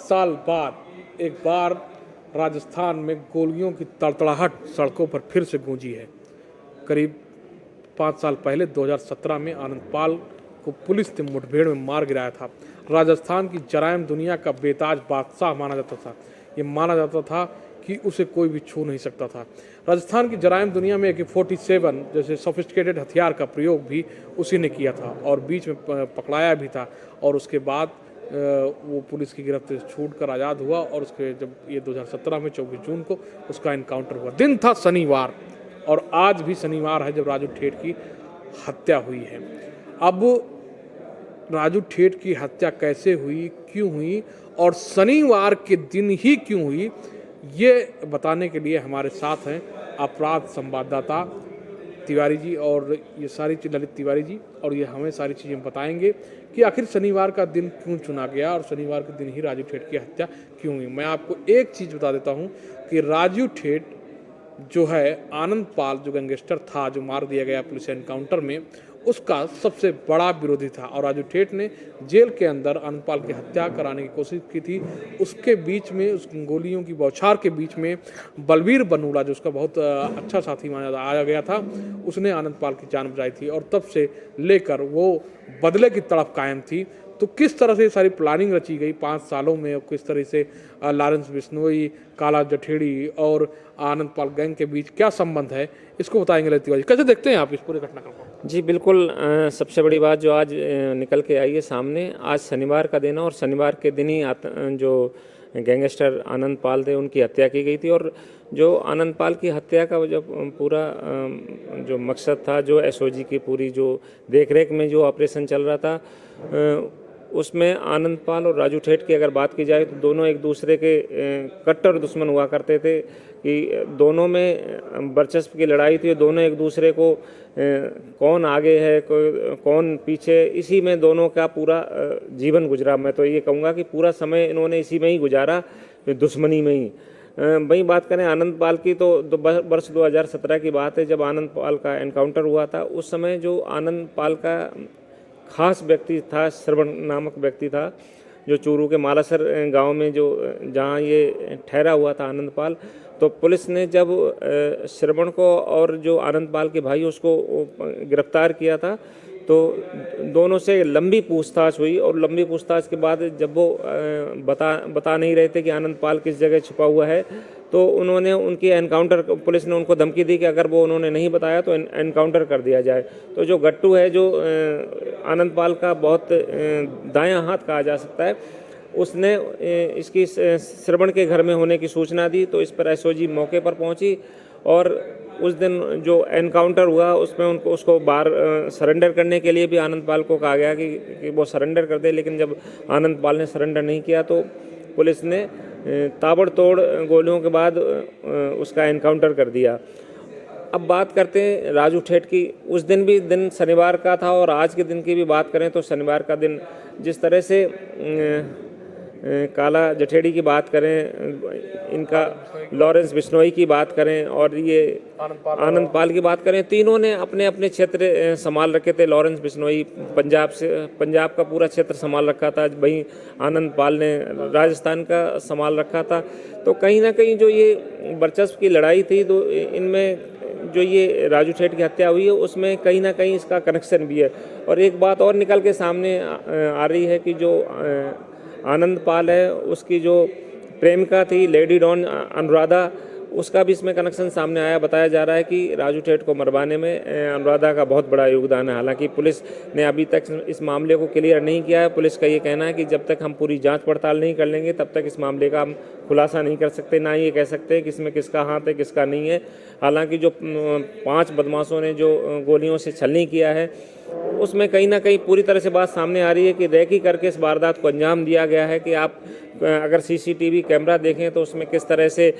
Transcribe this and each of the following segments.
साल बाद एक बार राजस्थान में गोलियों की तड़तड़ाहट सड़कों पर फिर से गूंजी है। करीब 5 साल पहले 2017 में आनंदपाल को पुलिस ने मुठभेड़ में मार गिराया था। राजस्थान की जराइम दुनिया का बेताज बादशाह माना जाता था। ये माना जाता था कि उसे कोई भी छू नहीं सकता था। राजस्थान की जराइम दुनिया में AK-47 जैसे सोफिस्टिकेटेड हथियार का प्रयोग भी उसी ने किया था और बीच में पकड़ाया भी था और उसके बाद वो पुलिस की गिरफ्त से छूट कर आज़ाद हुआ और उसके जब ये 2017 में 24 जून को उसका इनकाउंटर हुआ। दिन था शनिवार और आज भी शनिवार है जब राजू ठेठ की हत्या हुई है। अब राजू ठेठ की हत्या कैसे हुई, क्यों हुई और शनिवार के दिन ही क्यों हुई, ये बताने के लिए हमारे साथ हैं अपराध संवाददाता तिवारी जी और ये सारी चीज़ ललित तिवारी जी, और ये हमें सारी चीज़ें बताएंगे कि आखिर शनिवार का दिन क्यों चुना गया और शनिवार के दिन ही राजू ठेठ की हत्या क्यों हुई। मैं आपको एक चीज़ बता देता हूँ कि राजू ठेठ जो है आनंदपाल जो गैंगस्टर था जो मार दिया गया पुलिस एनकाउंटर में, उसका सबसे बड़ा विरोधी था और राजू ठेठ ने जेल के अंदर आनंदपाल की हत्या कराने की कोशिश की थी। उसके बीच में उस गोलियों की बौछार के बीच में बलवीर बनूला जो उसका बहुत अच्छा साथी माना आया गया था, उसने आनंदपाल की जान बचाई थी और तब से लेकर वो बदले की तड़प कायम थी। तो किस तरह से सारी प्लानिंग रची गई 5 सालों में और किस तरह से लॉरेंस बिश्नोई, काला जठेड़ी और आनंदपाल गैंग के बीच क्या संबंध है, इसको बताएंगे ललित तिवारी। कैसे देखते हैं आप इस पूरे घटनाक्रम को? जी बिल्कुल, सबसे बड़ी बात जो आज निकल के आई है सामने, आज शनिवार का दिन है और शनिवार के दिन ही जो गैंगस्टर आनंदपाल थे उनकी हत्या की गई थी। और जो आनंदपाल की हत्या का जो पूरा जो मकसद था, जो SOG की पूरी जो देखरेख में जो ऑपरेशन चल रहा था, उसमें आनंदपाल और राजू ठेठ की अगर बात की जाए तो दोनों एक दूसरे के कट्टर दुश्मन हुआ करते थे कि दोनों में वर्चस्व की लड़ाई थी। दोनों एक दूसरे को कौन आगे है कौन पीछे, इसी में दोनों का पूरा जीवन गुजरा। मैं तो ये कहूँगा कि पूरा समय इन्होंने इसी में ही गुजारा, दुश्मनी में ही। वही बात करें आनंदपाल की तो वर्ष 2017 की बात है जब आनंदपाल का एनकाउंटर हुआ था। उस समय जो आनंदपाल का खास व्यक्ति था, श्रवण नामक व्यक्ति था, जो चूरू के मालासर गांव में जो जहां ये ठहरा हुआ था आनंदपाल, तो पुलिस ने जब श्रवण को और जो आनंदपाल के भाई उसको गिरफ्तार किया था तो दोनों से लंबी पूछताछ हुई और लंबी पूछताछ के बाद जब वो बता नहीं रहे थे कि आनंदपाल किस जगह छुपा हुआ है, तो उन्होंने उनकी एनकाउंटर, पुलिस ने उनको धमकी दी कि अगर वो उन्होंने नहीं बताया तो एनकाउंटर कर दिया जाए। तो जो गट्टू है, जो आनंदपाल का बहुत दायां हाथ कहा जा सकता है, उसने इसकी श्रवण के घर में होने की सूचना दी। तो इस पर SOG मौके पर पहुंची और उस दिन जो एनकाउंटर हुआ उसमें उसको बाहर सरेंडर करने के लिए भी आनंदपाल को कहा गया कि वो सरेंडर कर दे, लेकिन जब आनंदपाल ने सरेंडर नहीं किया तो पुलिस ने ताबड़तोड़ गोलियों के बाद उसका एनकाउंटर कर दिया। अब बात करते हैं राजू ठेठ की। उस दिन भी दिन शनिवार का था और आज के दिन की भी बात करें तो शनिवार का दिन जिस तरह से काला जठेड़ी की बात करें, इनका लॉरेंस बिश्नोई की बात करें और ये आनंदपाल की बात करें, तीनों ने अपने अपने क्षेत्र संभाल रखे थे। लॉरेंस बिश्नोई पंजाब का पूरा क्षेत्र संभाल रखा था, वहीं आनंदपाल ने राजस्थान का संभाल रखा था। तो कहीं ना कहीं जो ये वर्चस्व की लड़ाई थी, तो इनमें जो ये राजू ठेठ की हत्या हुई है उसमें कहीं ना कहीं इसका कनेक्शन भी है। और एक बात और निकल के सामने आ रही है कि जो आनंदपाल है उसकी जो प्रेमिका थी लेडी डॉन अनुराधा, उसका भी इसमें कनेक्शन सामने आया। बताया जा रहा है कि राजू ठेठ को मरवाने में अनुराधा का बहुत बड़ा योगदान है। हालांकि पुलिस ने अभी तक इस मामले को क्लियर नहीं किया है। पुलिस का ये कहना है कि जब तक हम पूरी जांच पड़ताल नहीं कर लेंगे तब तक इस मामले का हम खुलासा नहीं कर सकते, ना ये कह सकते कि इसमें किसका हाथ है किसका नहीं है। हालांकि जो 5 बदमाशों ने जो गोलियों से छलनी किया है उसमें कहीं ना कहीं पूरी तरह से बात सामने आ रही है कि रेकी करके इस वारदात को अंजाम दिया गया है। कि आप अगर CCTV कैमरा देखें तो उसमें किस तरह से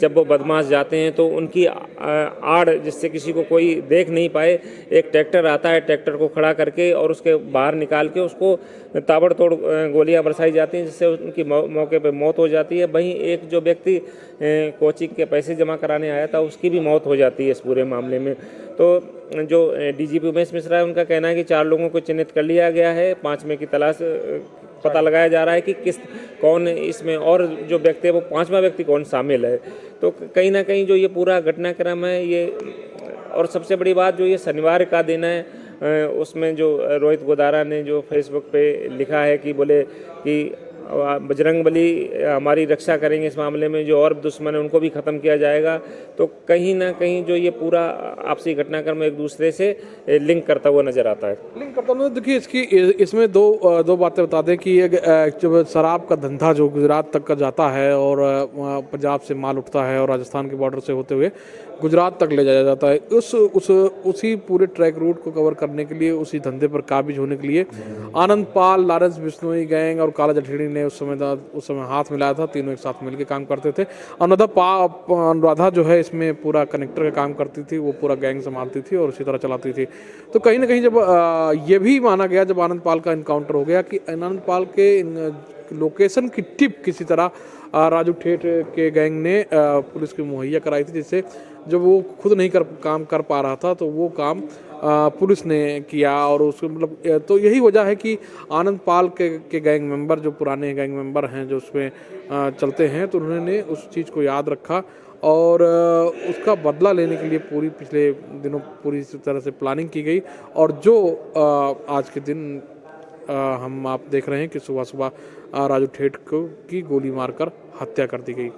जब वो बदमाश जाते हैं तो उनकी आड़, जिससे किसी को कोई देख नहीं पाए, एक ट्रैक्टर आता है, ट्रैक्टर को खड़ा करके और उसके बाहर निकाल के उसको ताबड़तोड़ गोलियां बरसाई जाती हैं, जिससे उनकी मौके पर मौत हो जाती है। वहीं एक जो व्यक्ति कोचिंग के पैसे जमा कराने आया था उसकी भी मौत हो जाती है इस पूरे मामले में। तो जो DGP उमेश मिश्रा है, उनका कहना है कि 4 लोगों को चिन्हित कर लिया गया है, 5वें की तलाश पता लगाया जा रहा है कि कौन इसमें, और जो व्यक्ति है वो पांचवा व्यक्ति कौन शामिल है। तो कहीं ना कहीं जो ये पूरा घटनाक्रम है ये, और सबसे बड़ी बात जो ये शनिवार का दिन है, उसमें जो रोहित गोदारा ने जो फेसबुक पे लिखा है कि बोले कि बजरंगबली हमारी रक्षा करेंगे इस मामले में, जो और दुश्मन है उनको भी ख़त्म किया जाएगा। तो कहीं ना कहीं जो ये पूरा आपसी घटनाक्रम एक दूसरे से लिंक करता हुआ नज़र आता है। लिंक करता हूँ। देखिए इसमें दो बातें बता दें कि जब शराब का धंधा जो गुजरात तक का जाता है और पंजाब से माल उठता है और राजस्थान के बॉर्डर से होते हुए गुजरात तक ले जाया जाता है, उसी पूरे ट्रैक रूट को कवर करने के लिए, उसी धंधे पर काबिज होने के लिए आनंद पाल, लॉरेंस बिश्नोई गैंग और काला जठेड़ी ने उस समय हाथ मिलाया था। तीनों एक साथ मिलकर काम करते थे। अनुराधा जो है इसमें पूरा कनेक्टर का काम करती थी, वो पूरा गैंग संभालती थी और उसी तरह चलाती थी। तो कहीं ना कहीं जब ये भी माना गया, जब आनंद पाल का इनकाउंटर हो गया, कि आनंद पाल के लोकेशन की टिप किसी तरह राजू ठेठ के गैंग ने पुलिस को मुहैया कराई थी, जिससे जब वो खुद नहीं काम कर पा रहा था तो वो काम पुलिस ने किया। और उसको मतलब तो यही वजह है कि आनंद पाल के गैंग मेंबर, जो पुराने गैंग मेंबर हैं जो उसमें चलते हैं, तो उन्होंने उस चीज़ को याद रखा और उसका बदला लेने के लिए पिछले दिनों पूरी तरह से प्लानिंग की गई। और जो आज के दिन आप देख रहे हैं कि सुबह सुबह राजू ठेठ की गोली मारकर हत्या कर दी गई।